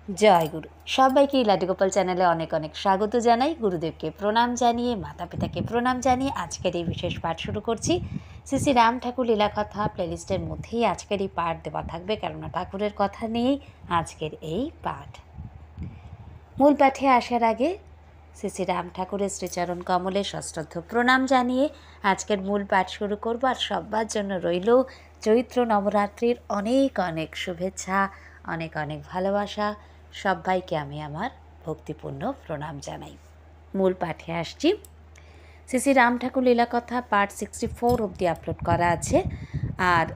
জয় গুরু। সবাইকে লাড্ডু গোপাল চ্যানেলে অনেক অনেক স্বাগত জানাই। গুরুদেবকে প্রণাম জানিয়ে, মাতা পিতাকে প্রণাম জানিয়ে আজকের এই বিশেষ পাঠ শুরু করছি। শ্রী শ্রী রাম ঠাকুর লীলাকথা প্লেলিস্টের মধ্যেই আজকের এই পাঠ দেওয়া থাকবে, কেননা ঠাকুরের কথা নিয়েই আজকের এই পাঠ। মূল পাঠে আসার আগে শ্রী শ্রী রাম ঠাকুরের শ্রীচরণ কমলে সশ্রদ্ধ প্রণাম জানিয়ে আজকের মূল পাঠ শুরু করব। আর সবার জন্য রইল চৈত্র নবরাত্রির অনেক অনেক শুভেচ্ছা, অনেক অনেক ভালোবাসা। সবাইকে আমি আমার ভক্তিপূর্ণ প্রণাম জানাই। মূল পাঠে আসছি। শ্রী শ্রী রাম ঠাকুর লীলাকথা পার্ট 64 অবধি আপলোড করা আছে, আর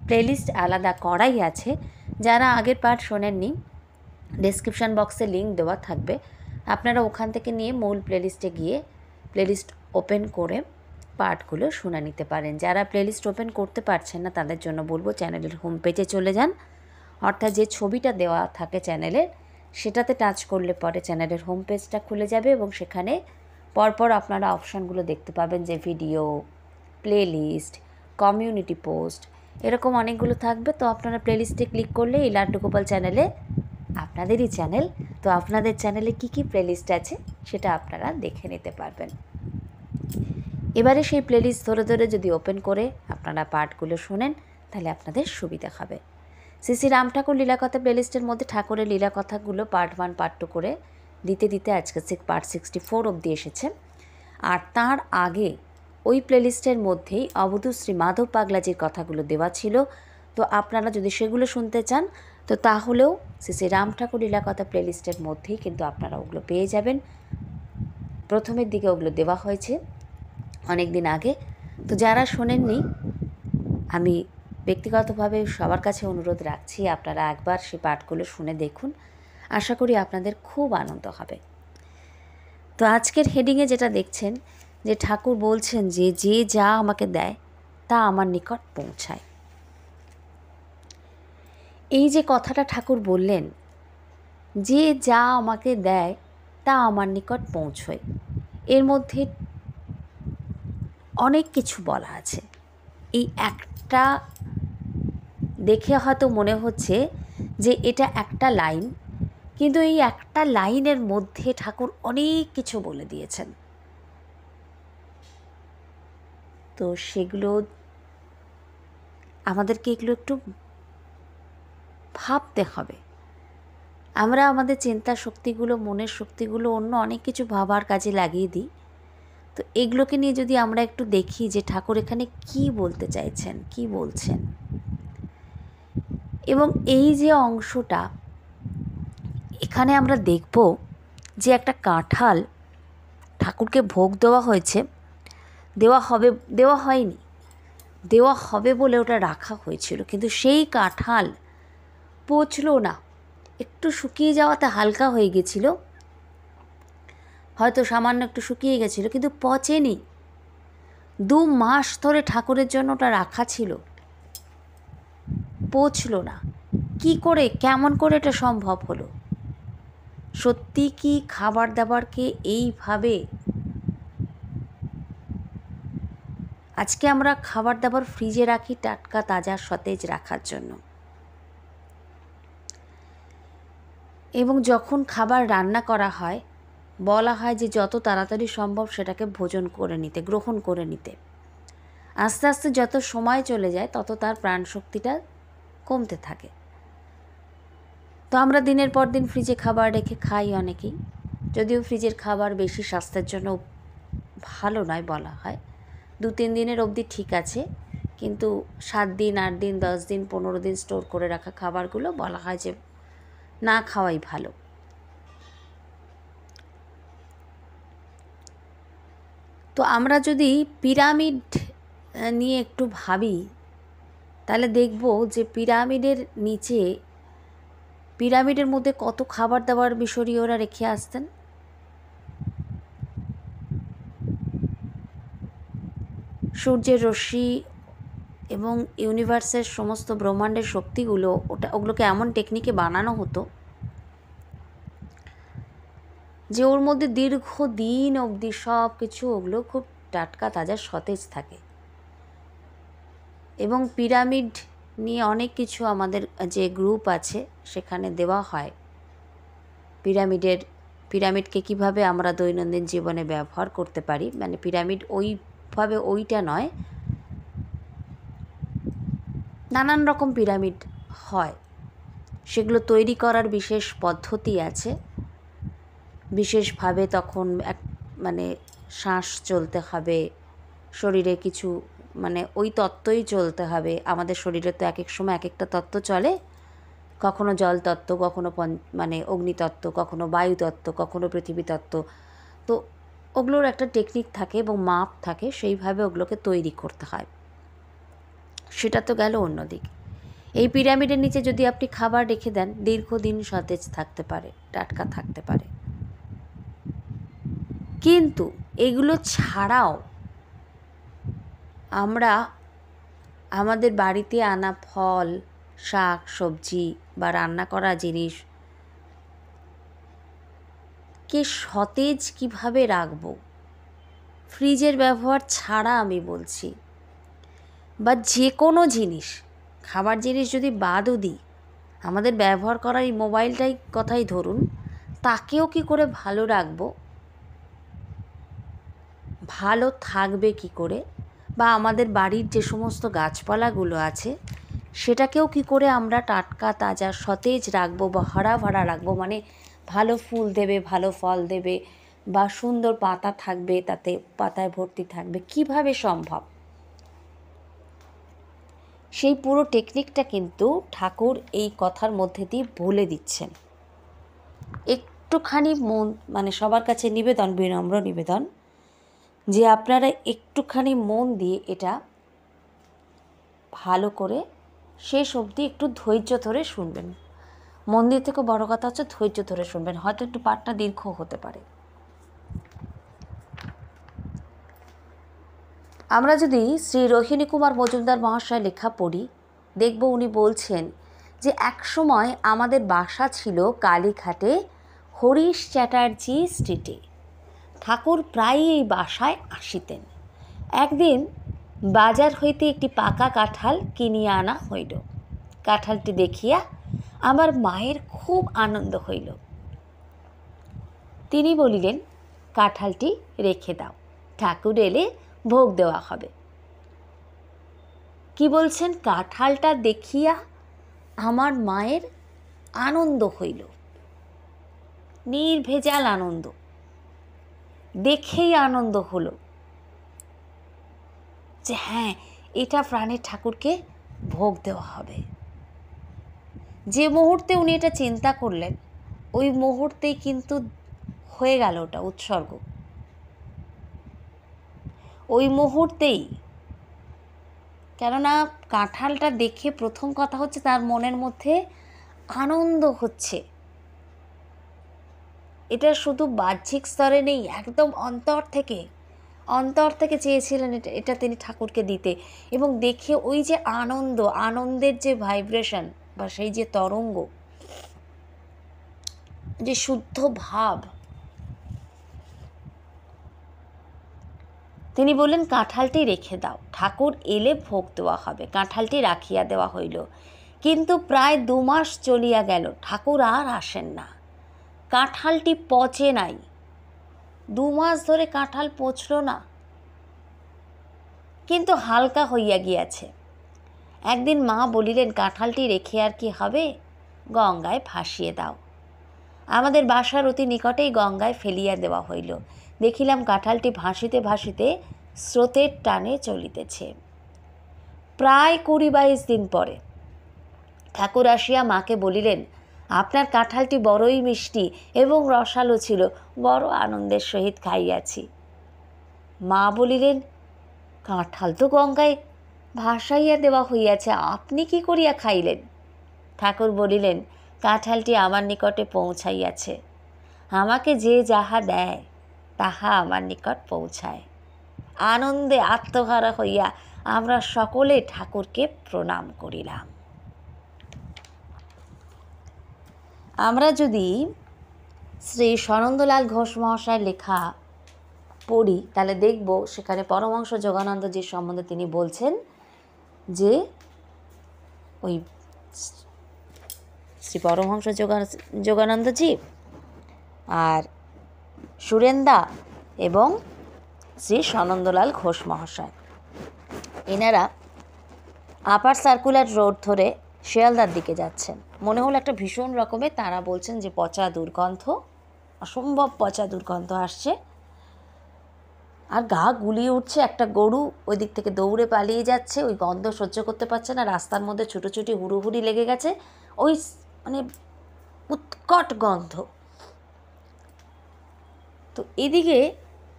প্লেলিস্ট আলাদা করাই আছে। যারা আগের পার্ট শোনেননি, ডেসক্রিপশান বক্সে লিঙ্ক দেওয়া থাকবে, আপনারা ওখান থেকে নিয়ে মূল প্লেলিস্টে গিয়ে প্লেলিস্ট ওপেন করে পার্টগুলো শুনে নিতে পারেন। যারা প্লেলিস্ট ওপেন করতে পারছেন না তাদের জন্য বলবো, চ্যানেলের হোম পেজে চলে যান, অর্থাৎ যে ছবিটা দেওয়া থাকে চ্যানেলের সেটাতে টাচ করলে পরে চ্যানেলের হোম পেজটা খুলে যাবে এবং সেখানে পরপর আপনারা অপশানগুলো দেখতে পাবেন, যে ভিডিও, প্লেলিস্ট, কমিউনিটি পোস্ট, এরকম অনেকগুলো থাকবে। তো আপনারা প্লেলিস্টে ক্লিক করলে এই লাড্ডু গোপাল চ্যানেলে, আপনাদেরই চ্যানেল, তো আপনাদের চ্যানেলে কী কী প্লেলিস্ট আছে সেটা আপনারা দেখে নিতে পারবেন। এবারে সেই প্লেলিস্ট ধরে ধরে যদি ওপেন করে আপনারা পার্টগুলো শোনেন তাহলে আপনাদের সুবিধা হবে। শ্রী শ্রী রাম ঠাকুর লীলাকথা প্লেলিস্টের মধ্যে ঠাকুরের লীলাকথাগুলো পার্ট 1 পার্ট 2 করে দিতে দিতে আজকে পার্ট 64 অবধি এসেছে। আর তার আগে ওই প্লেলিস্টের মধ্যেই অবধূত শ্রী মাধব পাগলাজির কথাগুলো দেওয়া ছিল। তো আপনারা যদি সেগুলো শুনতে চান তো তাহলেও শ্রী শ্রী রাম ঠাকুর লীলাকথা প্লেলিস্টের মধ্যেই কিন্তু আপনারা ওগুলো পেয়ে যাবেন। প্রথমের দিকে ওগুলো দেওয়া হয়েছে অনেক দিন আগে। তো যারা শোনেননি, আমি ব্যক্তিগতভাবে সবার কাছে অনুরোধ রাখছি, আপনারা একবার সেই পাঠগুলো শুনে দেখুন, আশা করি আপনাদের খুব আনন্দ হবে। তো আজকের হেডিংয়ে যেটা দেখছেন, যে ঠাকুর বলছেন যে যে যা আমাকে দেয় তা আমার নিকট পৌঁছায়। এই যে কথাটা ঠাকুর বললেন, যে যা আমাকে দেয় তা আমার নিকট পৌঁছয়, এর মধ্যে অনেক কিছু বলা আছে। এই একটা দেখে হয়তো মনে হচ্ছে যে এটা একটা লাইন, কিন্তু এই একটা লাইনের মধ্যে ঠাকুর অনেক কিছু বলে দিয়েছেন। তো সেগুলো আমাদেরকে এগুলো একটু ভাবতে হবে। আমরা আমাদের চিন্তা শক্তিগুলো, মনের শক্তিগুলো অন্য অনেক কিছু ভাবার কাজে লাগিয়ে দিই। তো এগুলোকে নিয়ে যদি আমরা একটু দেখি যে ঠাকুর এখানে কি বলতে চাইছেন, কি বলছেন। এবং এই যে অংশটা এখানে আমরা দেখব, যে একটা কাঁঠাল ঠাকুরকে ভোগ দেওয়া হয়েছে, দেওয়া হয়নি, দেওয়া হবে বলে ওটা রাখা হয়েছিল, কিন্তু সেই কাঁঠাল পচল না, একটু শুকিয়ে যাওয়াতে হালকা হয়ে গেছিল, হয়তো সামান্য একটু শুকিয়ে গেছিলো, কিন্তু পচেনি। 2 মাস ধরে ঠাকুরের জন্য ওটা রাখা ছিল, পচল না। কি করে, কেমন করে এটা সম্ভব হলো? সত্যি কি খাবার দাবারকে এইভাবে, আজকে আমরা খাবার দাবার ফ্রিজে রাখি টাটকা তাজা সতেজ রাখার জন্য, এবং যখন খাবার রান্না করা হয় বলা হয় যে যত তাড়াতাড়ি সম্ভব সেটাকে ভোজন করে নিতে, গ্রহণ করে নিতে। আস্তে আস্তে যত সময় চলে যায় তত তার প্রাণশক্তিটা কমতে থাকে। তো আমরা দিনের পর দিন ফ্রিজে খাবার রেখে খাই অনেকেই, যদিও ফ্রিজের খাবার বেশি স্বাস্থ্যের জন্য ভালো নয় বলা হয়। 2-3 দিনের অবধি ঠিক আছে, কিন্তু 7 দিন, 8 দিন, 10 দিন, 15 দিন স্টোর করে রাখা খাবারগুলো বলা হয় যে না খাওয়াই ভালো। তো আমরা যদি পিরামিড নিয়ে একটু ভাবি তাহলে দেখব যে পিরামিডের নিচে, পিরামিডের মধ্যে কত খাবার দাবার মিশরীয়রা রেখে আসতেন। সূর্যের রশ্মি এবং ইউনিভার্সের সমস্ত ব্রহ্মাণ্ডের শক্তিগুলো ওগুলোকে এমন টেকনিকে বানানো হতো যে ওর মধ্যে দীর্ঘদিন অবধি সব কিছু ওগুলো খুব টাটকা তাজা সতেজ থাকে। এবং পিরামিড নিয়ে অনেক কিছু আমাদের যে গ্রুপ আছে সেখানে দেওয়া হয়, পিরামিডকে কিভাবে আমরা দৈনন্দিন জীবনে ব্যবহার করতে পারি, মানে পিরামিড ওইভাবে ওইটা নয়, নানান রকম পিরামিড হয়, সেগুলো তৈরি করার বিশেষ পদ্ধতি আছে। বিশেষভাবে তখন মানে শ্বাস চলতে হবে, শরীরে কিছু মানে ওই তত্ত্বই চলতে হবে। আমাদের শরীরে তো এক এক সময় এক একটা তত্ত্ব চলে, কখনো জল তত্ত্ব, কখনো মানে অগ্নিতত্ত্ব, কখনো বায়ুতত্ত্ব, কখনো পৃথিবী তত্ত্ব। তো ওগুলোর একটা টেকনিক থাকে এবং মাপ থাকে, সেইভাবে ওগুলোকে তৈরি করতে হয়। সেটা তো গেল অন্যদিক। এই পিরামিডের নিচে যদি আপনি খাবার রেখে দেন, দীর্ঘদিন সতেজ থাকতে পারে, টাটকা থাকতে পারে। কিন্তু এগুলো ছাড়াও আমরা আমাদের বাড়িতে আনা ফল, শাক, সবজি বা রান্না করা জিনিস কে সতেজ কিভাবে রাখবো, ফ্রিজের ব্যবহার ছাড়া আমি বলছি, বা যে কোনো জিনিস, খাবার জিনিস যদি বাদও দিই, আমাদের ব্যবহার করা এই মোবাইলটাই কথাই ধরুন, তাকেও কি করে ভালো রাখবো, ভালো থাকবে কি করে, বা আমাদের বাড়ির যে সমস্ত গাছপালাগুলো আছে সেটাকেও কি করে আমরা টাটকা তাজা সতেজ রাখবো বা হরা ভরা রাখবো, মানে ভালো ফুল দেবে, ভালো ফল দেবে, বা সুন্দর পাতা থাকবে, তাতে পাতায় ভর্তি থাকবে, কিভাবে সম্ভব? সেই পুরো টেকনিকটা কিন্তু ঠাকুর এই কথার মধ্যে দিয়ে বলে দিচ্ছেন। একটুখানি মন, মানে সবার কাছে নিবেদন, বিনম্র নিবেদন, যে আপনারা একটুখানি মন দিয়ে এটা ভালো করে শেষ অবধি একটু ধৈর্য ধরে শুনবেন। মন্দির থেকে বড় কথা হচ্ছে ধৈর্য ধরে শুনবেন, হয়তো একটু পাঠটা দীর্ঘ হতে পারে। আমরা যদি শ্রী রোহিণী কুমার মজুমদার মহাশয় লেখা পড়ি, দেখব উনি বলছেন যে একসময় আমাদের বাসা ছিল কালীঘাটে হরিশ চ্যাটার্জি স্ট্রিটে। ঠাকুর প্রায়ই এই বাসায় আসিতেন। একদিন বাজার হইতে একটি পাকা কাঁঠাল কিনিয়া আনা হইল। কাঁঠালটি দেখিয়া আমার মায়ের খুব আনন্দ হইল। তিনি বলিলেন, কাঁঠালটি রেখে দাও, ঠাকুর এলে ভোগ দেওয়া হবে। কি বলছেন? কাঁঠালটা দেখিয়া আমার মায়ের আনন্দ হইল, নির্ভেজাল আনন্দ, দেখেই আনন্দ হলো যে হ্যাঁ, এটা প্রাণের ঠাকুরকে ভোগ দেওয়া হবে। যে মুহূর্তে উনি এটা চিন্তা করলেন, ওই মুহূর্তেই কিন্তু হয়ে গেল ওটা উৎসর্গ। ওই মুহূর্তেই, কেননা কাঁঠালটা দেখে প্রথম কথা হচ্ছে তার মনের মধ্যে আনন্দ হচ্ছে। এটা শুধু বাহ্যিক স্তরে নেই, একদম অন্তর থেকে চেয়েছিলেন এটা তিনি ঠাকুরকে দিতে। এবং দেখে ওই যে আনন্দের যে ভাইব্রেশন বা সেই যে তরঙ্গ, যে শুদ্ধ ভাব, তিনি বললেন কাঁঠালটি রেখে দাও, ঠাকুর এলে ভোগ দেওয়া হবে। কাঁঠালটি রাখিয়া দেওয়া হইল। কিন্তু প্রায় 2 মাস চলিয়া গেল, ঠাকুর আর আসেন না। কাঁঠালটি পচে নাই। 2 মাস ধরে কাঁঠাল পচল না, কিন্তু হালকা হইয়া গিয়াছে। একদিন মা বলিলেন, কাঁঠালটি রেখে আর কি হবে, গঙ্গায় ভাসিয়ে দাও। আমাদের বাসার অতি নিকটেই গঙ্গায় ফেলিয়া দেওয়া হইল। দেখিলাম কাঁঠালটি ভাসিতে ভাসিতে স্রোতের টানে চলিতেছে। প্রায় 20-22 দিন পরে ঠাকুর আসিয়া মাকে বলিলেন, আপনার কাঁঠালটি বড়ই মিষ্টি এবং রসালো ছিল, বড় আনন্দের সহিত খাইয়াছি। মা বলিলেন, কাঁঠাল তো গঙ্গায় ভাসাইয়া দেওয়া হইয়াছে, আপনি কি করিয়া খাইলেন? ঠাকুর বলিলেন, কাঁঠালটি আমার নিকটে পৌঁছাইয়াছে। আমাকে যে যাহা দেয় তাহা আমার নিকট পৌঁছায়। আনন্দে আত্মহারা হইয়া আমরা সকলে ঠাকুরকে প্রণাম করিলাম। আমরা যদি শ্রী সনন্দলাল ঘোষ মহাশয়ের লেখা পড়ি, তাহলে দেখব সেখানে পরমহংস যোগানন্দজির সম্বন্ধে তিনি বলছেন যে ওই শ্রী পরমহংস যোগানন্দজি আর সুরেন্দা এবং শ্রী সনন্দলাল ঘোষ মহাশয়, এনারা আপার সার্কুলার রোড ধরে শিয়ালদার দিকে যাচ্ছেন। মনে হলো একটা ভীষণ রকমের, তারা বলছেন যে পচা দুর্গন্ধ, অসম্ভব পচা দুর্গন্ধ আসছে, আর গা গুলিয়ে উঠছে। একটা গরু ওই দিক থেকে দৌড়ে পালিয়ে যাচ্ছে, ওই গন্ধ সহ্য করতে পারছে না, রাস্তার মধ্যে ছুটোছুটি হুড়োহুড়ি লেগে গেছে, ওই মানে উৎকট গন্ধ। তো এদিকে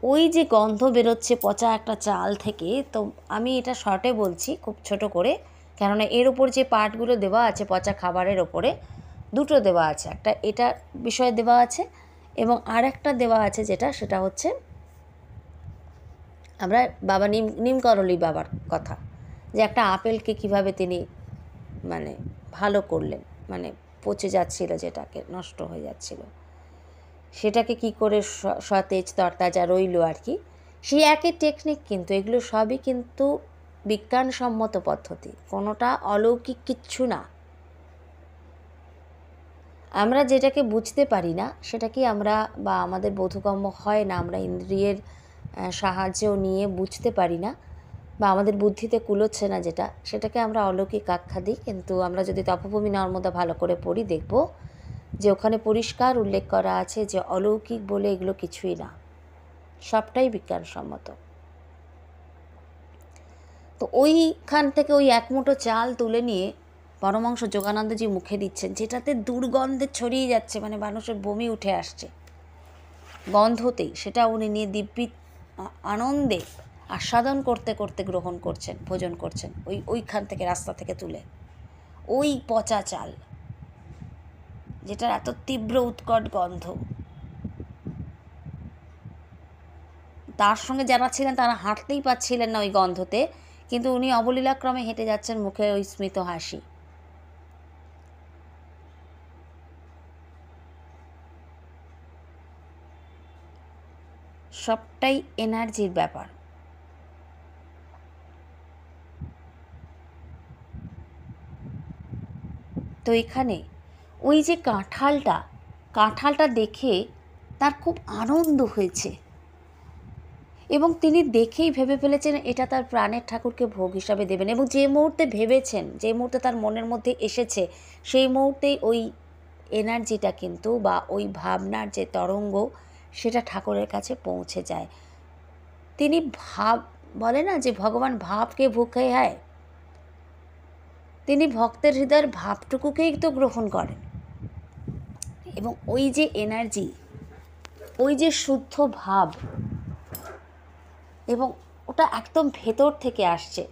ওই যে গন্ধ বেরোচ্ছে পচা একটা চাল থেকে, তো আমি এটা শর্টে বলছি খুব ছোট করে, কেননা এর ওপর যে পার্টগুলো দেওয়া আছে পচা খাবারের ওপরে, দুটো দেওয়া আছে, একটা এটা বিষয়ে দেওয়া আছে এবং আর একটা দেওয়া আছে সেটা হচ্ছে আমরা বাবা নিমকরলি বাবার কথা, যে একটা আপেলকে কিভাবে তিনি মানে ভালো করলেন, মানে পচে যাচ্ছিল, যেটাকে নষ্ট হয়ে যাচ্ছিল সেটাকে কি করে সতেজ তরতাজা রইল আর কি, সেই একই টেকনিক। কিন্তু এগুলো সবই কিন্তু বিজ্ঞানসম্মত পদ্ধতি, কোনোটা অলৌকিক কিচ্ছু না। আমরা যেটাকে বুঝতে পারি না সেটাকে আমরা বা আমাদের বোধগম্য হয় না, আমরা ইন্দ্রিয়ের সাহায্য নিয়ে বুঝতে পারি না বা আমাদের বুদ্ধিতে কুলোচ্ছে না সেটাকে আমরা অলৌকিক আখ্যা দিই। কিন্তু আমরা যদি তপভূমি নর্মদা ভালো করে পড়ি, দেখব যে ওখানে পরিষ্কার উল্লেখ করা আছে যে অলৌকিক বলে এগুলো কিছুই না, সবটাই বিজ্ঞানসম্মত। তো ওইখান থেকে ওই এক মুঠো চাল তুলে নিয়ে পরমহংস যোগানন্দজি মুখে দিচ্ছেন, যেটাতে দুর্গন্ধে ছড়িয়ে যাচ্ছে, মানে মানুষের বমি উঠে আসছে গন্ধতেই। সেটা উনি নিয়ে দিব্যি আনন্দে আস্বাদন করতে করতে গ্রহণ করছেন, ভোজন করছেন, ওইখান থেকে রাস্তা থেকে তুলে ওই পচা চাল, যেটার এত তীব্র উৎকট গন্ধ। তার সঙ্গে যারা ছিলেন তারা হাঁটতেই পাচ্ছিলেন না ওই গন্ধতে, কিন্তু উনি অবলীলাক্রমে হেঁটে যাচ্ছেন, মুখে ওই স্মিত হাসি। সবটাই এনার্জির ব্যাপার। তো এখানে ওই যে কাঁঠালটা দেখে তার খুব আনন্দ হয়েছে এবং তিনি দেখেই ভেবে ফেলেছেন এটা তার প্রাণের ঠাকুরকে ভোগ হিসাবে দেবেন। এবং যে মুহূর্তে ভেবেছেন, যে মুহূর্তে তার মনের মধ্যে এসেছে, সেই মুহূর্তেই ওই এনার্জিটা কিন্তু বা ওই ভাবনার যে তরঙ্গ, সেটা ঠাকুরের কাছে পৌঁছে যায়। তিনি বলে না যে ভগবান ভাবকে ভুখে হয়, তিনি ভক্তের হৃদয়ের ভাবটুকুকেই তো গ্রহণ করেন। এবং ওই যে এনার্জি, ওই যে শুদ্ধ ভাব, এবং ওটা একদম ভেতর থেকে আসছে।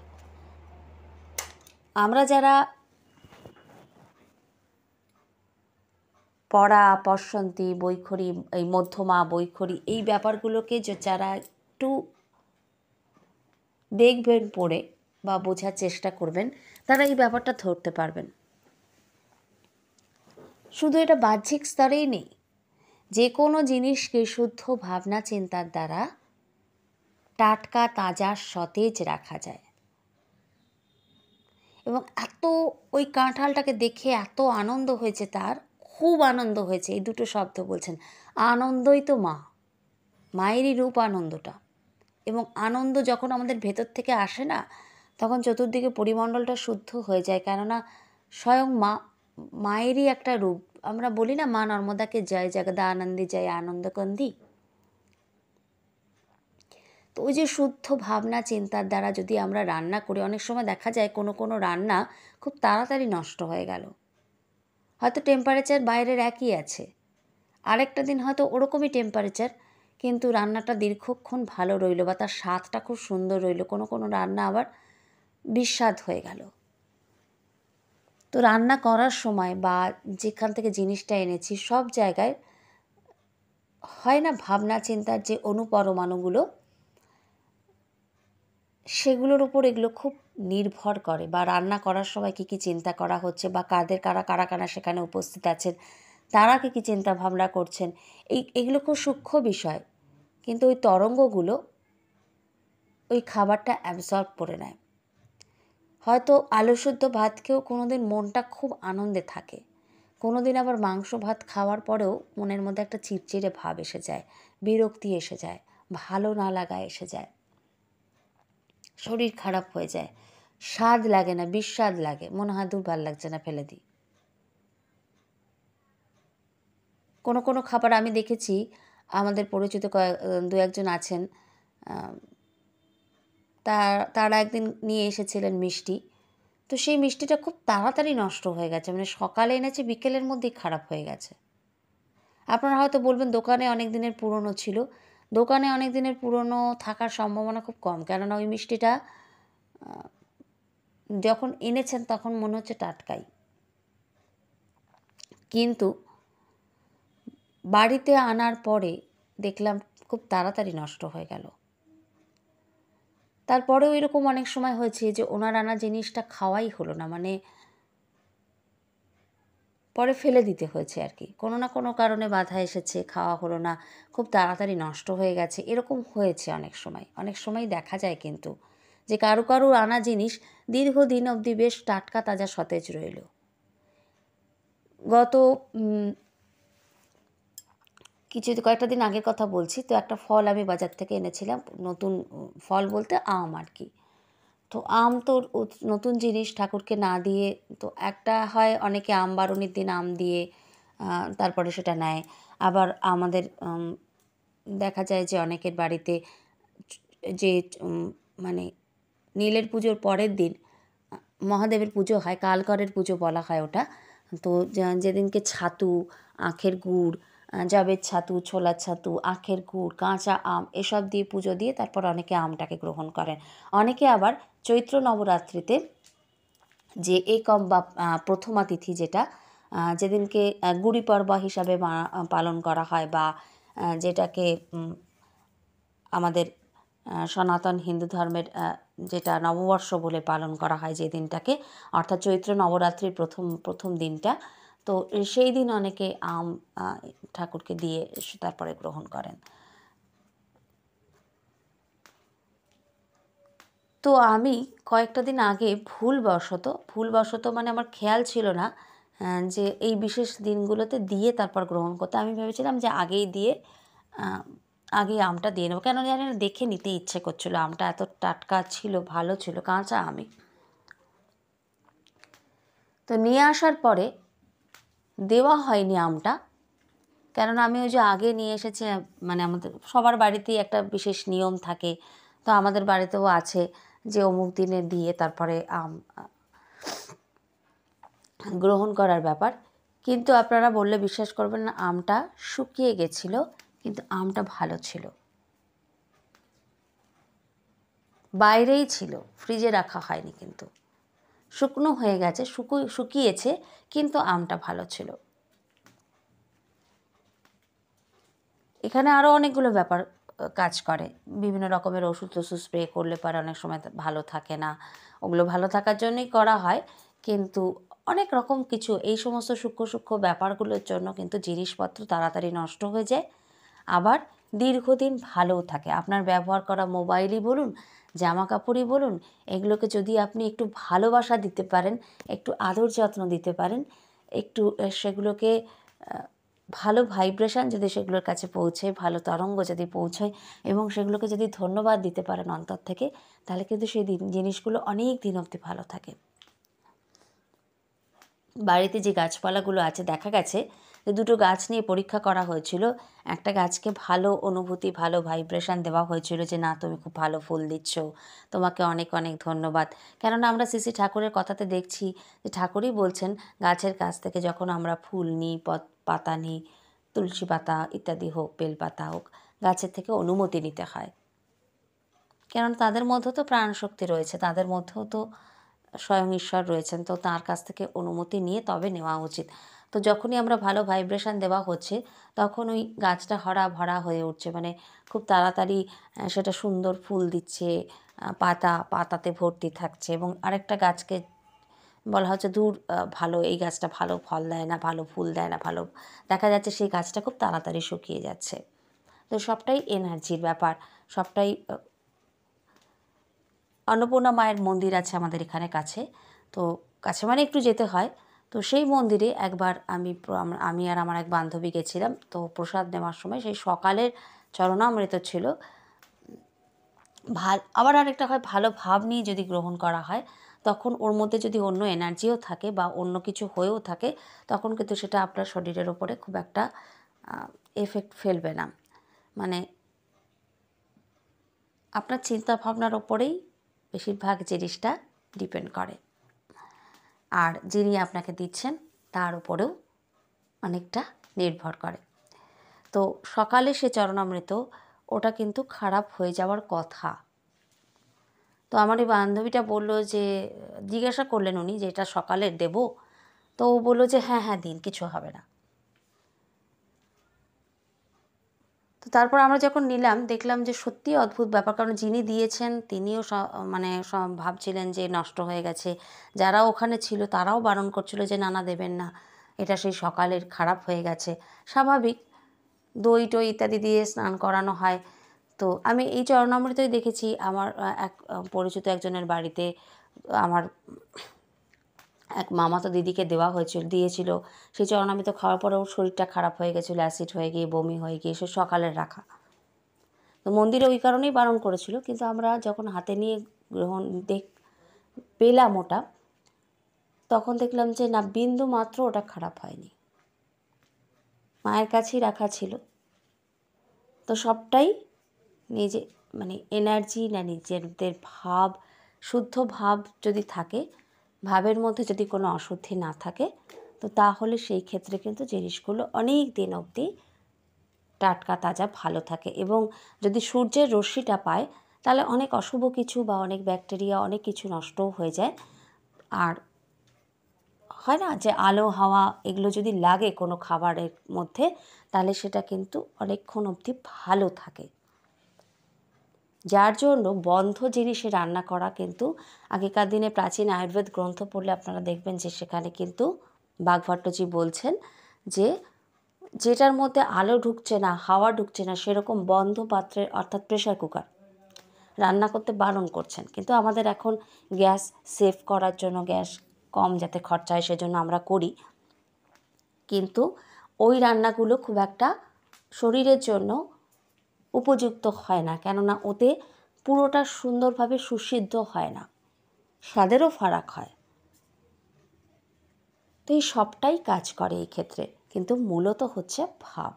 আমরা যারা পড়া, পশ্যন্তী, বৈখরী, এই মধ্যমা, বৈখরী, এই ব্যাপারগুলোকে যারা একটু দেখবেন পড়ে বা বোঝার চেষ্টা করবেন, তারা এই ব্যাপারটা ধরতে পারবেন। শুধু এটা বাহ্যিক স্তরেই নেই, যে কোনো জিনিসকে শুদ্ধ ভাবনা চিন্তার দ্বারা টাটকা, তাজা, সতেজ রাখা যায়। এবং এত ওই কাঁঠালটাকে দেখে এত আনন্দ হয়েছে, তার খুব আনন্দ হয়েছে। এই দুটো শব্দ বলছেন, আনন্দই তো মা, মায়েরই রূপ আনন্দটা। এবং আনন্দ যখন আমাদের ভেতর থেকে আসে না, তখন চতুর্দিকে পরিমণ্ডলটা শুদ্ধ হয়ে যায়, কেননা স্বয়ং মায়েরই একটা রূপ। আমরা বলি না, মা নর্মদাকে জয় জগদা আনন্দী জয় আনন্দকন্দী। তো ওই যে শুদ্ধ ভাবনা চিন্তার দ্বারা যদি আমরা রান্না করি, অনেক সময় দেখা যায় কোনো রান্না খুব তাড়াতাড়ি নষ্ট হয়ে গেল, হয়তো টেম্পারেচার বাইরের একই আছে, আরেকটা দিন হয়তো ওরকমই টেম্পারেচার, কিন্তু রান্নাটা দীর্ঘক্ষণ ভালো রইল বা তার স্বাদটা খুব সুন্দর রইল। কোনো রান্না আবার বিস্বাদ হয়ে গেল। তো রান্না করার সময় বা যেখান থেকে জিনিসটা এনেছি, সব জায়গায় হয় না ভাবনা চিন্তার যে অনুপরমাণুগুলো, সেগুলোর উপর এগুলো খুব নির্ভর করে। বা রান্না করার সময় কী কী চিন্তা করা হচ্ছে, বা কারা সেখানে উপস্থিত আছেন, তারা কী কী চিন্তা ভাবনা করছেন, এগুলো খুব সূক্ষ্ম বিষয়। কিন্তু ওই তরঙ্গগুলো ওই খাবারটা অ্যাবজর্ব করে নেয়। হয়তো আলু শুদ্ধ ভাত খেয়েও কোনো দিন মনটা খুব আনন্দে থাকে, কোনো দিন আবার মাংস ভাত খাওয়ার পরেও মনের মধ্যে একটা চিড়চিড়ে ভাব এসে যায়, বিরক্তি এসে যায়, ভালো না লাগা এসে যায়, শরীর খারাপ হয়ে যায়, স্বাদ লাগে না, বিস্বাদ লাগে, মনে হয় দূর ভাল লাগছে না, ফেলে দিই। কোনো কোনো খাবার আমি দেখেছি, আমাদের পরিচিত দু একজন আছেন, তারা একদিন নিয়ে এসেছিলেন মিষ্টি। তো সেই মিষ্টিটা খুব তাড়াতাড়ি নষ্ট হয়ে গেছে, মানে সকালে এনেছে বিকেলের মধ্যেই খারাপ হয়ে গেছে। আপনারা হয়তো বলবেন দোকানে অনেক দিনের পুরনো ছিল। দোকানে অনেক দিনের পুরনো থাকার সম্ভাবনা খুব কম, কেননা ওই মিষ্টিটা যখন এনেছেন তখন মনে হচ্ছে টাটকাই, কিন্তু বাড়িতে আনার পরে দেখলাম খুব তাড়াতাড়ি নষ্ট হয়ে গেল। তারপরেও এরকম অনেক সময় হয়েছে যে ওনার আনা জিনিসটা খাওয়াই হলো না, মানে পরে ফেলে দিতে হয়েছে আর কি। কোনো না কোনো কারণে বাধা এসেছে, খাওয়া হলো না, খুব তাড়াতাড়ি নষ্ট হয়ে গেছে, এরকম হয়েছে অনেক সময়। অনেক সময় দেখা যায় কিন্তু যে কারো কারো আনা জিনিস দীর্ঘদিন অবধি বেশ টাটকা তাজা সতেজ রইল। গত কয়েকটা দিন আগের কথা বলছি, তো একটা ফল আমি বাজার থেকে এনেছিলাম, নতুন ফল বলতে আম আর কি। তো আম তো নতুন জিনিস, ঠাকুরকে না দিয়ে তো একটা হয়, অনেকে আম বারণীর দিন আম দিয়ে তারপরে সেটা নেয়। আবার আমাদের দেখা যায় যে অনেকের বাড়িতে যে মানে নীলের পুজোর পরের দিন মহাদেবের পুজো হয়, কালকরের পুজো বলা হয় ওটা। তো যেদিনকে ছাতু, আখের গুড়, জাবের ছাতু, ছোলার ছাতু, আখের গুড়, কাঁচা আম এসব দিয়ে পুজো দিয়ে তারপর অনেকে আমটাকে গ্রহণ করেন। অনেকে আবার চৈত্র নবরাত্রিতে যে একম বা প্রথমা তিথি, যেটা যেদিনকে গুড়ি পড়বা হিসাবে পালন করা হয়, বা যেটাকে আমাদের সনাতন হিন্দু ধর্মের যেটা নববর্ষ বলে পালন করা হয় যে দিনটাকে, অর্থাৎ চৈত্র নবরাত্রির প্রথম দিনটা, তো সেই দিন অনেকে আম ঠাকুরকে দিয়ে তারপরে গ্রহণ করেন। তো আমি কয়েকটা দিন আগে ভুলবশত মানে আমার খেয়াল ছিল না যে এই বিশেষ দিনগুলোতে দিয়ে তারপর গ্রহণ করতে। আমি ভেবেছিলাম যে আগেই আমটা দিয়ে নেবো, কেন জানি না, দেখে নিতে ইচ্ছে করছিলো। আমটা এত টাটকা ছিল, ভালো ছিল, কাঁচা আমি। তো নিয়ে আসার পরে দেওয়া হয়নি আমটা, কেননা আমি ওই যে আগে নিয়ে এসেছি, মানে আমাদের সবার বাড়িতেই একটা বিশেষ নিয়ম থাকে, তো আমাদের বাড়িতেও আছে যে অমুক দিনে দিয়ে তারপরে আম গ্রহণ করার ব্যাপার। কিন্তু আপনারা বললে বিশ্বাস করবেন না, আমটা শুকিয়ে গেছিলো, কিন্তু আমটা ভালো ছিল, বাইরেই ছিল, ফ্রিজে রাখা হয়নি, কিন্তু শুকনো হয়ে গেছে, শুকিয়েছে, কিন্তু আমটা ভালো ছিল। এখানে আরও অনেকগুলো ব্যাপার কাজ করে। বিভিন্ন রকমের ওষুধ স্প্রে করলে পরে অনেক সময় ভালো থাকে না, ওগুলো ভালো থাকার জন্যই করা হয়, কিন্তু অনেক রকম কিছু এই সমস্ত সূক্ষ্ম ব্যাপারগুলোর জন্য কিন্তু জিনিসপত্র তাড়াতাড়ি নষ্ট হয়ে যায়, আবার দীর্ঘদিন ভালোও থাকে। আপনার ব্যবহার করা মোবাইলই বলুন, জামা কাপড়ই বলুন, এগুলোকে যদি আপনি একটু ভালোবাসা দিতে পারেন, একটু আদর যত্ন দিতে পারেন, একটু সেগুলোকে ভালো ভাইব্রেশন যদি সেগুলোর কাছে পৌঁছয়, ভালো তরঙ্গ যদি পৌঁছয়, এবং সেগুলোকে যদি ধন্যবাদ দিতে পারেন অন্তর থেকে, তাহলে কিন্তু সেই জিনিসগুলো অনেক দিন অবধি ভালো থাকে। বাড়িতে যে গাছপালাগুলো আছে, দেখা গেছে যে দুটো গাছ নিয়ে পরীক্ষা করা হয়েছিল। একটা গাছকে ভালো অনুভূতি, ভালো ভাইব্রেশন দেওয়া হয়েছিল যে না, তুমি খুব ভালো ফুল দিচ্ছ, তোমাকে অনেক অনেক ধন্যবাদ। কেননা আমরা শ্রী শ্রী ঠাকুরের কথাতে দেখছি যে ঠাকুরই বলছেন, গাছের কাছ থেকে যখন আমরা ফুল নিই, পাতা নিই, তুলসী পাতা ইত্যাদি হোক, বেলপাতা হোক, গাছের থেকে অনুমতি নিতে হয়, কেননা তাদের মধ্যেও তো প্রাণশক্তি রয়েছে, তাদের মধ্যেও তো স্বয়ং ঈশ্বর রয়েছেন, তো তার কাছ থেকে অনুমতি নিয়ে তবে নেওয়া উচিত। তো যখনই আমরা ভালো ভাইব্রেশন দেওয়া হচ্ছে, তখন ওই গাছটা হরা ভরা হয়ে উঠছে, মানে খুব তাড়াতাড়ি সেটা সুন্দর ফুল দিচ্ছে, পাতাতে ভর্তি থাকছে, এবং আরেকটা গাছকে বলা হচ্ছে দূর, ভালো, এই গাছটা ভালো ফল দেয় না, ভালো ফুল দেয় না, ভালো, দেখা যাচ্ছে সেই গাছটা খুব তাড়াতাড়ি শুকিয়ে যাচ্ছে। তো সবটাই এনার্জির ব্যাপার, সবটাই। অন্নপূর্ণা মায়ের মন্দির আছে আমাদের এখানে কাছে, তো কাছে মানে একটু যেতে হয়, তো সেই মন্দিরে একবার আমি আর আমার এক বান্ধবী গেছিলাম। তো প্রসাদ নেওয়ার সময় সেই সকালের চরণামৃত ছিল। আবার আরেকটা হয়, ভালো ভাব নিয়ে যদি গ্রহণ করা হয় তখন ওর মধ্যে যদি অন্য এনার্জিও থাকে বা অন্য কিছু হয়েও থাকে, তখন কিন্তু সেটা আপনার শরীরের ওপরে খুব একটা এফেক্ট ফেলবে না। মানে আপনার চিন্তা ভাবনার ওপরেই বেশিরভাগ জিনিসটা ডিপেন্ড করে, আর যিনি আপনাকে দিচ্ছেন তার উপরেও অনেকটা নির্ভর করে। তো সকালে সে চরণামৃত ওটা কিন্তু খারাপ হয়ে যাওয়ার কথা। তো আমার এই বান্ধবীটা বললো যে, জিজ্ঞাসা করলেন উনি যে এটা সকালের দেবো? তো ও বললো যে হ্যাঁ হ্যাঁ দিন, কিছু হবে না। তো তারপর আমরা যখন নিলাম দেখলাম যে সত্যিই অদ্ভুত ব্যাপার, কারণ যিনি দিয়েছেন তিনিও মানে ভাবছিলেন যে নষ্ট হয়ে গেছে। যারা ওখানে ছিল তারাও বারণ করছিল যে না না দেবেন না, এটা সেই সকালের, খারাপ হয়ে গেছে। স্বাভাবিক, দই টই ইত্যাদি দিয়ে স্নান করানো হয়। তো আমি এই চরণামৃতই দেখেছি আমার এক পরিচিত একজনের বাড়িতে। আমার এক মামাতো দিদিকে দিয়েছিল। সেই চরণামৃত খাওয়ার পরে ওর শরীরটা খারাপ হয়ে গেছিলো, অ্যাসিড হয়ে গিয়ে, বমি হয়ে গিয়ে, সে সকালের রাখা। তো মন্দিরে ওই কারণেই বারণ করেছিল, কিন্তু আমরা যখন হাতে নিয়ে পেলাম ওটা, তখন দেখলাম যে না, বিন্দু মাত্র ওটা খারাপ হয়নি। মায়ের কাছেই রাখা ছিল। তো সবটাই নিজে মানে এনার্জি না, নিজেদের ভাব, শুদ্ধ ভাব যদি থাকে, ভাবের মধ্যে যদি কোনো অশুদ্ধি না থাকে, তো তাহলে সেই ক্ষেত্রে কিন্তু জিনিসগুলো অনেক দিন অবধি টাটকা তাজা ভালো থাকে। এবং যদি সূর্যের রশ্মিটা পায় তাহলে অনেক অশুভ কিছু বা অনেক ব্যাকটেরিয়া, অনেক কিছু নষ্টও হয়ে যায়। আর হয় না যে আলো হাওয়া এগুলো যদি লাগে কোনো খাবারের মধ্যে, তাহলে সেটা কিন্তু অনেকক্ষণ অবধি ভালো থাকে। যার জন্য বন্ধ জিনিসে রান্না করা কিন্তু, আগেকার দিনে প্রাচীন আয়ুর্বেদ গ্রন্থ পড়লে আপনারা দেখবেন যে সেখানে কিন্তু বাগভট্টজি বলছেন যে যেটার মধ্যে আলো ঢুকছে না, হাওয়া ঢুকছে না, সেরকম বন্ধ পাত্রে, অর্থাৎ প্রেশার কুকার, রান্না করতে বারণ করছেন। কিন্তু আমাদের এখন গ্যাস সেভ করার জন্য, গ্যাস কম যাতে খরচা হয় সেজন্য আমরা করি। কিন্তু ওই রান্নাগুলো খুব একটা শরীরের জন্য উপযুক্ত হয় না, কেননা ওতে পুরোটা সুন্দরভাবে সুসিদ্ধ হয় না, স্বাদেরও ফারাক হয়। তো এই সবটাই কাজ করে এই ক্ষেত্রে, কিন্তু মূলত হচ্ছে ভাব।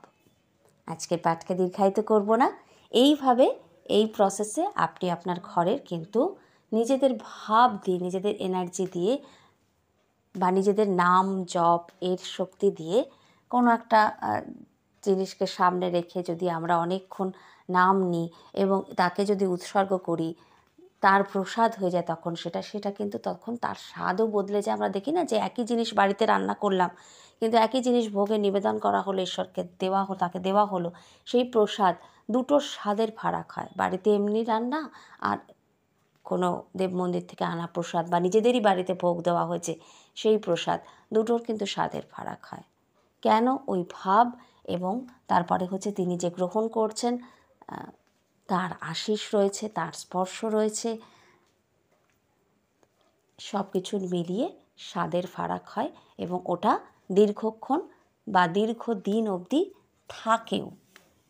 আজকের পাঠকে দীর্ঘায়িত করব না। এইভাবে এই প্রসেসে আপনি আপনার ঘরের কিন্তু নিজেদের ভাব দিয়ে, নিজেদের এনার্জি দিয়ে বা নিজেদের নাম জপ এর শক্তি দিয়ে কোনো একটা জিনিসকে সামনে রেখে যদি আমরা অনেকক্ষণ নাম নিই এবং তাকে যদি উৎসর্গ করি, তার প্রসাদ হয়ে যায় তখন সেটা কিন্তু তখন তার স্বাদও বদলে যায়। আমরা দেখি না যে একই জিনিস বাড়িতে রান্না করলাম, কিন্তু একই জিনিস ভোগে নিবেদন করা হলো, ঈশ্বরকে তাকে দেওয়া হলো, সেই প্রসাদ দুটোর স্বাদের ফারাক হয়। বাড়িতে এমনি রান্না আর কোনো দেব মন্দির থেকে আনা প্রসাদ বা নিজেদেরই বাড়িতে ভোগ দেওয়া হয়েছে সেই প্রসাদ, দুটোর কিন্তু স্বাদের ফারাক হয়। কেন? ওই ভাব, এবং তারপরে হচ্ছে তিনি যে গ্রহণ করছেন তার আশীষ রয়েছে, তার স্পর্শ রয়েছে, সব কিছু মিলিয়ে স্বাদের ফারাক হয় এবং ওটা দীর্ঘক্ষণ বা দীর্ঘদিন অবধি থাকেও।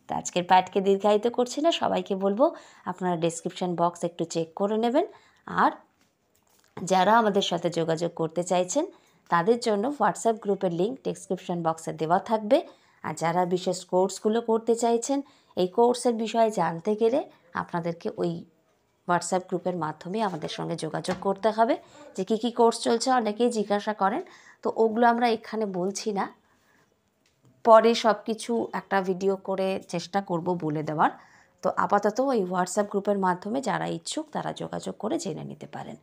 তো আজকের পাঠকে দীর্ঘায়িত করছি না, সবাইকে বলবো আপনারা ডেসক্রিপশন বক্স একটু চেক করে নেবেন। আর যারা আমাদের সাথে যোগাযোগ করতে চাইছেন তাদের জন্য হোয়াটসঅ্যাপ গ্রুপের লিঙ্ক ডেসক্রিপশন বক্সে দেওয়া থাকবে। আর যারা বিশেষ কোর্সগুলো করতে চাইছেন, এই কোর্সের বিষয়ে জানতে গেলে আপনাদেরকে ওই হোয়াটসঅ্যাপ গ্রুপের মাধ্যমে আমাদের সঙ্গে যোগাযোগ করতে হবে। যে কী কী কোর্স চলছে অনেকেই জিজ্ঞাসা করেন, তো ওগুলো আমরা এখানে বলছি না, পরে সব কিছু একটা ভিডিও করে চেষ্টা করব বলে দেওয়ার। তো আপাতত ওই হোয়াটসঅ্যাপ গ্রুপের মাধ্যমে যারা ইচ্ছুক তারা যোগাযোগ করে জেনে নিতে পারেন।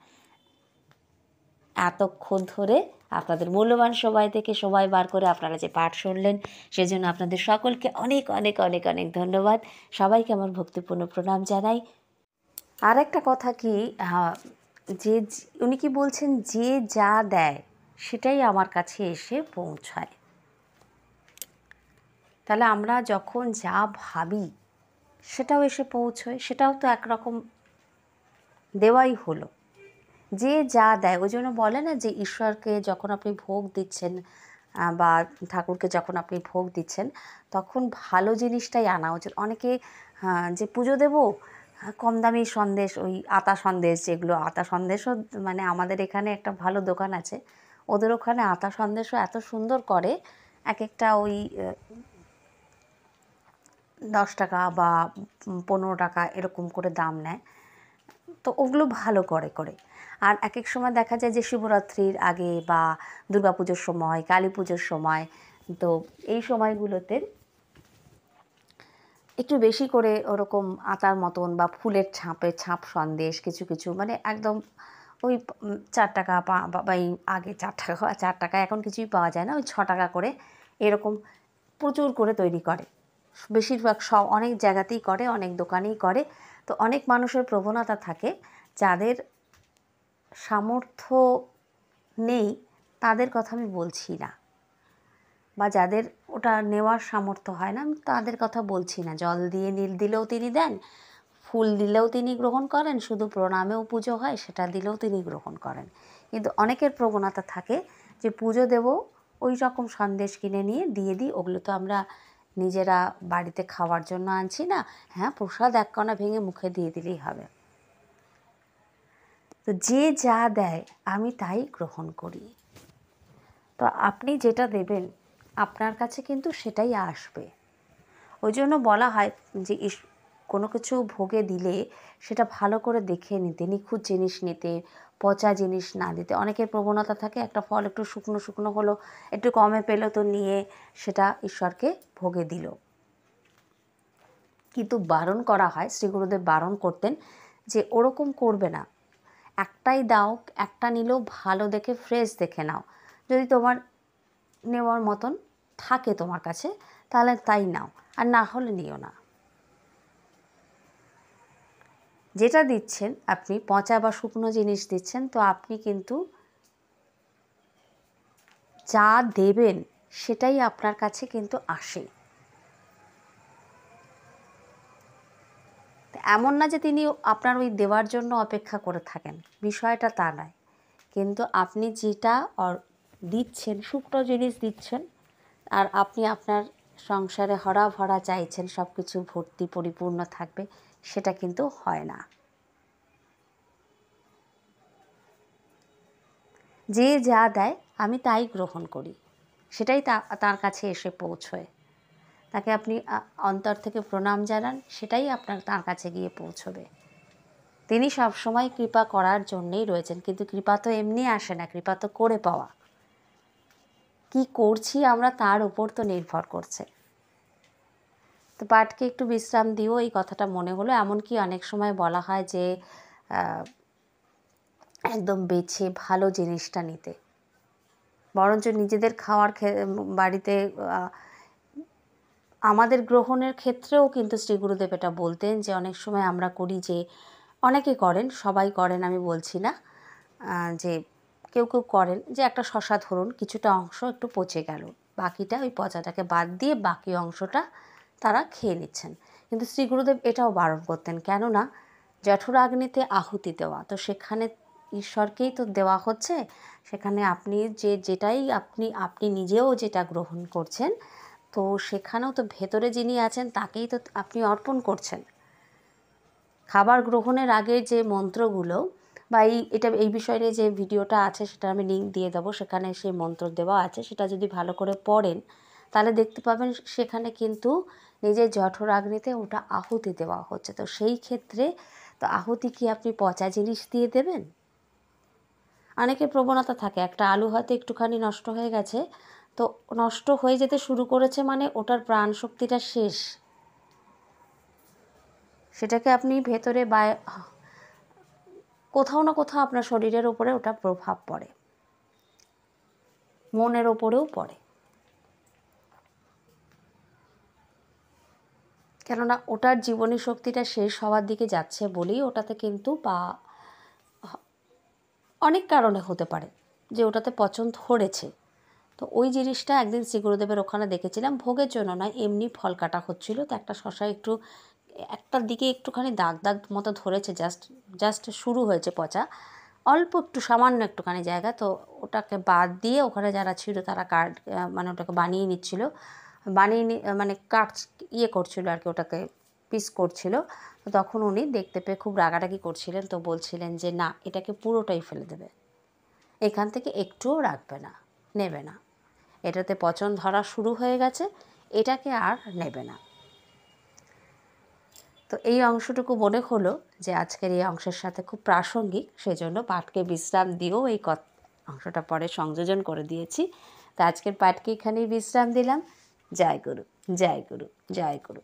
এতক্ষণ ধরে আপনাদের মূল্যবান সময় থেকে সময় বার করে আপনারা যে পাঠ শুনলেন, সেজন্য আপনাদের সকলকে অনেক অনেক অনেক অনেক ধন্যবাদ। সবাইকে আমার ভক্তিপূর্ণ প্রণাম জানাই। আর একটা কথা কি, যে উনি কি বলছেন, যে যা দেয় সেটাই আমার কাছে এসে পৌঁছায়। তাহলে আমরা যখন যা ভাবি সেটাও এসে পৌঁছয়, সেটাও তো একরকম দেওয়াই হলো। যে যা দেয়, ওই জন্য বলে না যে ঈশ্বরকে যখন আপনি ভোগ দিচ্ছেন বা ঠাকুরকে যখন আপনি ভোগ দিচ্ছেন, তখন ভালো জিনিসটাই আনা উচিত। অনেকে যে পুজো দেবো, কম দামি সন্দেশ, ওই আতা সন্দেশ, যেগুলো আতা সন্দেশও মানে আমাদের এখানে একটা ভালো দোকান আছে, ওদের ওখানে আতা সন্দেশও এত সুন্দর করে, এক একটা ওই 10 টাকা বা 15 টাকা এরকম করে দাম নেয়। তো ওগুলো ভালো করে। আর এক এক সময় দেখা যায় যে শিবরাত্রির আগে বা দুর্গাপুজোর সময়, কালী পুজোর সময়, তো এই সময়গুলোতে একটু বেশি করে ওরকম আতার মতন বা ফুলের ছাপ সন্দেশ কিছু কিছু, মানে একদম ওই 4 টাকা বা এই আগে 4 টাকা, 4 টাকা এখন কিছুই পাওয়া যায় না, ওই 6 টাকা করে এরকম প্রচুর করে তৈরি করে। বেশিরভাগ অনেক জায়গাতেই করে, অনেক দোকানেই করে। তো অনেক মানুষের প্রবণতা থাকে, যাদের সামর্থ্য নেই তাদের কথা আমি বলছি না, বা যাদের ওটা নেওয়ার সামর্থ্য হয় না আমি তাদের কথা বলছি না। জল দিয়ে নীল দিলেও তিনি দেন, ফুল দিলেও তিনি গ্রহণ করেন, শুধু প্রণামেও পুজো হয় সেটা দিলেও তিনি গ্রহণ করেন। কিন্তু অনেকের প্রবণতা থাকে যে পুজো দেব, ওই রকম সন্দেশ কিনে নিয়ে দিয়ে দিই, ওগুলো তো আমরা নিজেরা বাড়িতে খাওয়ার জন্য আনছি না, হ্যাঁ প্রসাদ এক কণা ভেঙে মুখে দিয়ে দিলেই হবে। তো যে যা দেয় আমি তাই গ্রহণ করি। তো আপনি যেটা দেবেন আপনার কাছে কিন্তু সেটাই আসবে। ওই জন্য বলা হয় যে কোনো কিছু ভোগে দিলে সেটা ভালো করে দেখে নিতে, নিখুঁত জিনিস নিতে, পচা জিনিস না দিতে। অনেকের প্রবণতা থাকে একটা ফল একটু শুকনো শুকনো হলো, একটু কমে পেলো তো নিয়ে সেটা ঈশ্বরকে ভোগে দিল। কিন্তু বারণ করা হয়, শ্রী গুরুদেব বারণ করতেন যে ওরকম করবে না। একটাই দাও, একটা নিলেও ভালো দেখে ফ্রেশ দেখে নাও। যদি তোমার নেওয়ার মতন থাকে তোমার কাছে তাহলে তাই নাও, আর না হলে নিও না। যেটা দিচ্ছেন আপনি পচা বা শুকনো জিনিস দিচ্ছেন, তো আপনি কিন্তু যা দেবেন সেটাই আপনার কাছে কিন্তু আসে। এমন না যে তিনি আপনার ওই দেওয়ার জন্য অপেক্ষা করে থাকেন, বিষয়টা তা নয়। কিন্তু আপনি যেটা দিচ্ছেন, শুকনো জিনিস দিচ্ছেন, আর আপনি আপনার সংসারে হরা ভরা চাইছেন সব কিছু ভর্তি পরিপূর্ণ থাকবে, সেটা কিন্তু হয় না। যে যা দেয় আমি তাই গ্রহণ করি, সেটাই তার কাছে এসে পৌঁছয়। তাকে আপনি অন্তর থেকে প্রণাম জানান, সেটাই আপনার তার কাছে গিয়ে পৌঁছবে। তিনি সবসময় কৃপা করার জন্যেই রয়েছেন, কিন্তু কৃপা তো এমনি আসে না, কৃপা তো করে পাওয়া। কি করছি আমরা তার উপর তো নির্ভর করছে। তো পাঠকে একটু বিশ্রাম দিও, এই কথাটা মনে হলো। এমনকি অনেক সময় বলা হয় যে একদম বেছে ভালো জিনিসটা নিতে, বরঞ্চ নিজেদের খাওয়ার বাড়িতে আমাদের গ্রহণের ক্ষেত্রেও কিন্তু শ্রী গুরুদেব এটা বলতেন যে অনেক সময় আমরা করি যে, অনেকে করেন, সবাই করেন আমি বলছি না, যে কেউ কেউ করেন যে একটা শশা ধরুন কিছুটা অংশ একটু পচে গেল, বাকিটা ওই পচাটাকে বাদ দিয়ে বাকি অংশটা তারা খেয়ে নিচ্ছেন। কিন্তু শ্রী গুরুদেব এটাও বারণ করতেন, কেননা জঠরাগ্নিতে আহুতি দেওয়া, তো সেখানে ঈশ্বরকেই তো দেওয়া হচ্ছে, সেখানে আপনি যেটাই আপনি নিজেও যেটা গ্রহণ করছেন, তো সেখানেও তো ভেতরে যিনি আছেন তাকেই তো আপনি অর্পণ করছেন। খাবার গ্রহণের আগে যে মন্ত্রগুলো বা এই বিষয় নিয়ে যে ভিডিওটা আছে সেটা আমি লিঙ্ক দিয়ে দেবো, সেখানে সেই মন্ত্র দেওয়া আছে, সেটা যদি ভালো করে পড়েন তাহলে দেখতে পাবেন সেখানে কিন্তু নিজের জঠরাগ্নিতে ওটা আহুতি দেওয়া হচ্ছে। তো সেই ক্ষেত্রে তো আহুতি কি আপনি পচা জিনিস দিয়ে দেবেন? অনেকের প্রবণতা থাকে, একটা আলু হয়তো একটুখানি নষ্ট হয়ে গেছে, তো নষ্ট হয়ে যেতে শুরু করেছে মানে ওটার প্রাণ শক্তিটা শেষ, সেটাকে আপনি ভেতরে বা কোথাও না কোথাও আপনার শরীরের ওপরে ওটা প্রভাব পড়ে, মনের ওপরেও পড়ে, কেননা ওটার জীবনী শক্তিটা শেষ হওয়ার দিকে যাচ্ছে বলেই ওটাতে কিন্তু, বা অনেক কারণে হতে পারে যে ওটাতে পচন ধরেছে। তো ওই জিনিসটা একদিন শ্রী গুরুদেবের ওখানে দেখেছিলাম, ভোগের জন্য নয়, এমনি ফল কাটা হচ্ছিল, তো একটা শশা একটু একটার দিকে একটুখানি দাগ দাগ মতো ধরেছে, জাস্ট শুরু হয়েছে পচা, অল্প একটু সামান্য একটুখানি জায়গা, তো ওটাকে বাদ দিয়ে ওখানে যারা ছিল তারা মানে ওটাকে বানিয়ে নিচ্ছিল, মানে করছিল আর কি, ওটাকে পিস করছিল। তো তখন উনি দেখতে পেয়ে খুব রাগারাগি করছিলেন, তো বলছিলেন যে না, এটাকে পুরোটাই ফেলে দেবে, এখান থেকে একটুও রাখবে না, নেবে না, এটাতে পচন ধরা শুরু হয়ে গেছে, এটাকে আর নেবে না। তো এই অংশটুকু মনে হলো যে আজকের এই অংশের সাথে খুব প্রাসঙ্গিক, সেজন্য পাঠকে বিশ্রাম দিয়েও এই অংশটা পরে সংযোজন করে দিয়েছি। তো আজকের পাঠকে এখানেই বিশ্রাম দিলাম। জয় গুরু, জয় গুরু, জয় গুরু।